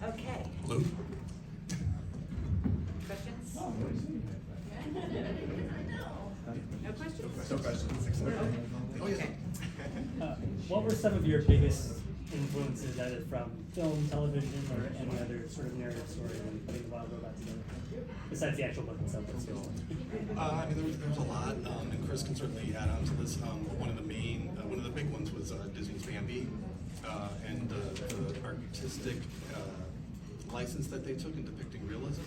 Okay. Lou? Questions? No questions? No questions. Oh, yeah. Okay. What were some of your biggest influences, either from film, television, or any other sort of narrative story when putting the Wild Robot together? Besides the actual book itself, that's still. I mean, there was a lot, and Chris can certainly add on to this. One of the big ones was Disney's Bambi, and the artistic license that they took in depicting realism.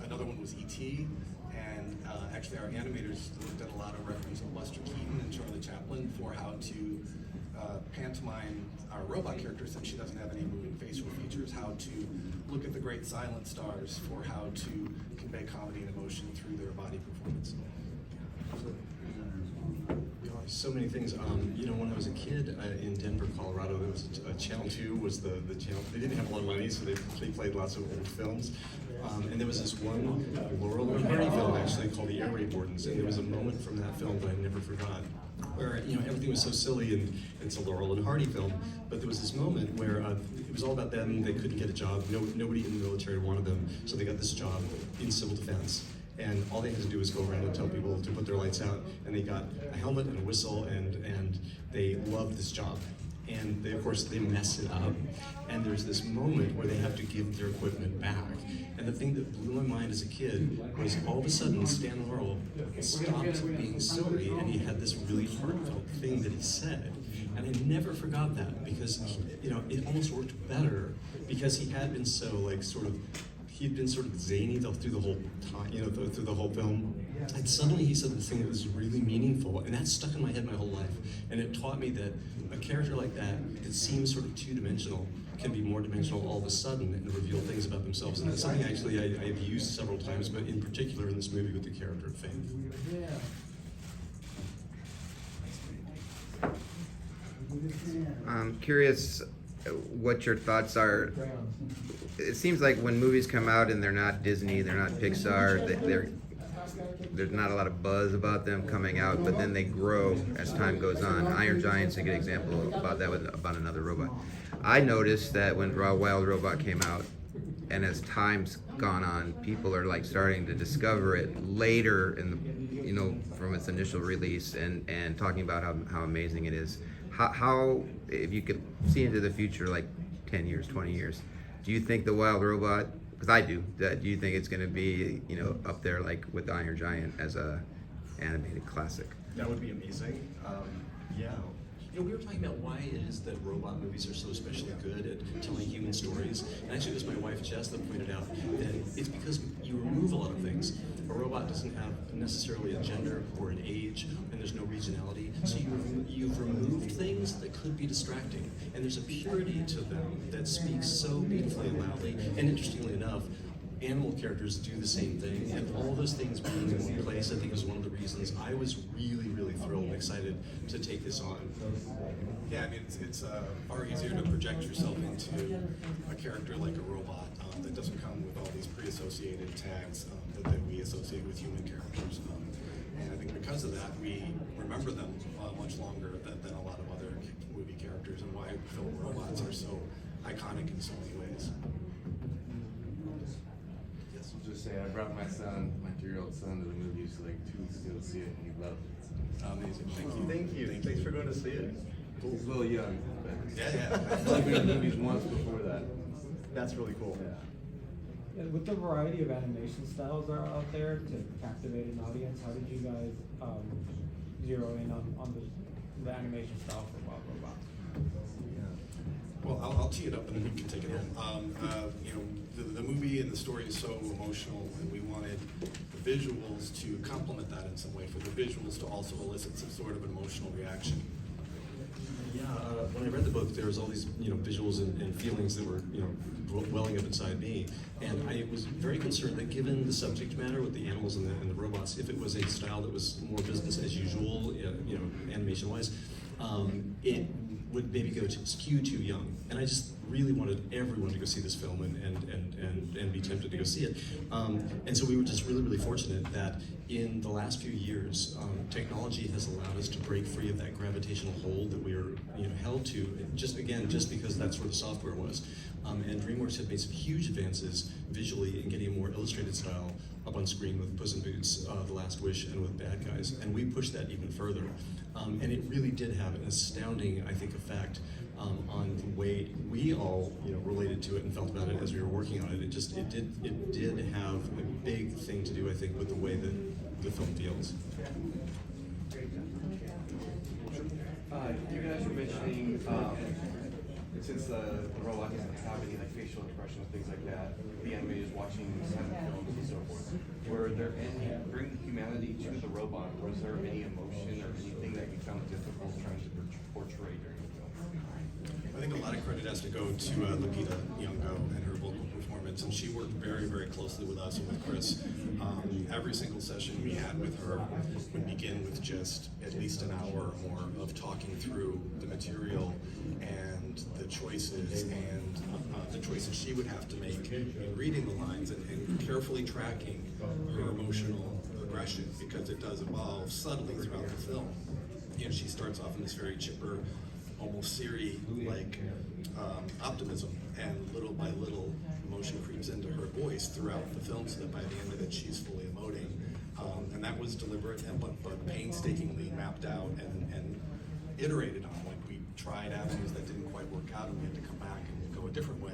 Another one was E.T., and actually our animators did a lot of reference to Buster Keaton and Charlie Chaplin for how to pantomime our robot character, since she doesn't have any moving facial features, how to look at the great silent stars for how to convey comedy and emotion through their body performance. So many things. When I was a kid in Denver, Colorado, there was Channel 2 was the channel. They didn't have a lot of money, so they played lots of old films. And there was this one Laurel and Hardy film actually called The Air Raid Wardens, and there was a moment from that film that I never forgot, where everything was so silly and it's a Laurel and Hardy film, but there was this moment where it was all about them. They couldn't get a job. Nobody in the military wanted them, so they got this job in civil defense. And all they had to do was go around and tell people to put their lights out, and they got a helmet and a whistle, and they loved this job. And of course, they mess it up, and there's this moment where they have to give their equipment back. And the thing that blew my mind as a kid was all of a sudden Stan Laurel stopped being silly, and he had this really heartfelt thing that he said. And I never forgot that, because it almost worked better because he had been so he'd been sort of zany through the whole time, through the whole film. And suddenly he said this thing that was really meaningful, and that stuck in my head my whole life. And it taught me that a character like that seems sort of two-dimensional can be more dimensional all of a sudden and reveal things about themselves. And that's something actually I've used several times, but in particular in this movie with the character of Faith. I'm curious what your thoughts are. It seems like when movies come out and they're not Disney, they're not Pixar, there's not a lot of buzz about them coming out, but then they grow as time goes on. Iron Giant's a good example about that, about another robot. I noticed that when Wild Robot came out, and as time's gone on, people are starting to discover it later from its initial release and talking about how amazing it is. How, if you could see into the future, 10 years, 20 years, do you think the Wild Robot, because I do you think it's going to be, up there with the Iron Giant as a animated classic? That would be amazing. Yeah. We were talking about why it is that robot movies are so especially good at telling human stories. And actually, it was my wife Jess that pointed out that it's because you remove a lot of things. A robot doesn't have necessarily a gender or an age, and there's no regionality. So you've removed things that could be distracting. And there's a purity to them that speaks so beautifully and loudly. And interestingly enough, animal characters do the same thing, and all those things being in one place, I think, is one of the reasons I was really, really thrilled and excited to take this on. Yeah, I mean, it's far easier to project yourself into a character like a robot that doesn't come with all these pre-associated tags that we associate with human characters. And I think because of that, we remember them much longer than a lot of other movie characters, and why film robots are so iconic in so many ways. I'll just say I brought my 3-year-old son to the movies 2 weeks ago to see it, and he loved it. Amazing, thank you. Thanks for going to see it. He's a little young, but Yeah. I've only been to the movies once before that. That's really cool. Yeah. With the variety of animation styles that are out there to captivate an audience, how did you guys zero in on the animation style for Wild Robot? Well, I'll tee it up and then we can take it home. The movie and the story is so emotional, and we wanted the visuals to complement that in some way, for the visuals to also elicit some sort of emotional reaction. Yeah, when I read the book, there was all these visuals and feelings that were welling up inside me, and I was very concerned that given the subject matter with the animals and the robots, if it was a style that was more business as usual, animation-wise, it would maybe go to skew too young. And I just really wanted everyone to go see this film and be tempted to go see it. And so we were just really, really fortunate that in the last few years, technology has allowed us to break free of that gravitational hold that we were held to, just because that's where the software was. And DreamWorks had made some huge advances visually in getting a more illustrated style up on screen with Puss in Boots, The Last Wish, and with Bad Guys, and we pushed that even further. And it really did have an astounding, I think, effect on the way we all related to it and felt about it as we were working on it. It did have a big thing to do, I think, with the way that the film feels. You guys were mentioning since the robot doesn't have any like facial expression and things like that, the animators watching silent films and so forth. Were there any bring humanity to the robot? Was there any emotion or anything that you found difficult trying to portray during the film? I think a lot of credit has to go to Lupita Nyong'o and her vocal performance, and she worked very, very closely with us and with Chris. Every single session we had with her would begin with just at least an hour or more of talking through the material and the choices she would have to make in reading the lines and carefully tracking her emotional progression, because it does evolve subtly throughout the film. She starts off in this very chipper, almost Siri-like optimism, and little by little emotion creeps into her voice throughout the film, so that by the end of it she's fully emoting. And that was deliberate but painstakingly mapped out and iterated on. Like, we tried avenues that didn't quite work out, and we had to come back and go a different way.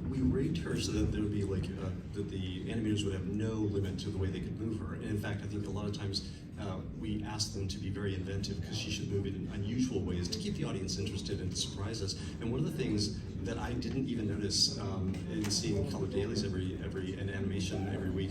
We rigged her so that there would be that the animators would have no limit to the way they could move her. And in fact, I think a lot of times we asked them to be very inventive, because she should move in unusual ways to keep the audience interested and to surprise us. And one of the things that I didn't even notice in seeing color dailies an animation every week,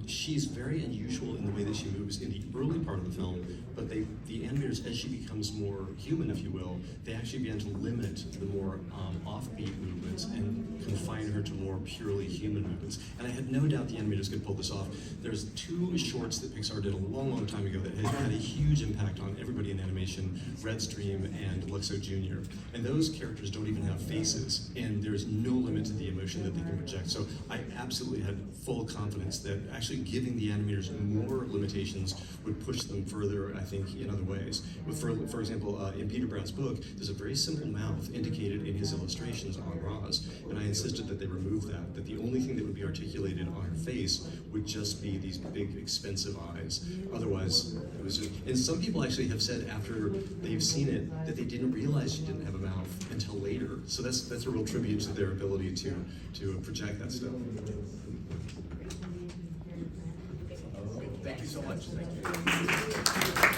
she's very unusual in the way that she moves in the early part of the film, but the animators, as she becomes more human, if you will, they actually began to limit the more offbeat movements and confine her to more purely human movements. And I had no doubt the animators could pull this off. There's two shorts that Pixar did a long, long time ago that had a huge impact on everybody in animation, Red's Dream and Luxo Jr. And those characters don't even have faces, and there's no limit to the emotion that they can project. So I absolutely had full confidence that actually giving the animators more limitations would push them further, I think, in other ways. For example, in Peter Brown's book, there's a very simple mouth indicated in his illustrations on Roz, and I insisted that they remove that the only thing that would be articulated on her face would just be these big, expensive eyes. Otherwise, it was just, and some people actually have said after they've seen it that they didn't realize she didn't have a mouth until later. So that's a real tribute to their ability to project that stuff. Thank you so much. Thank you.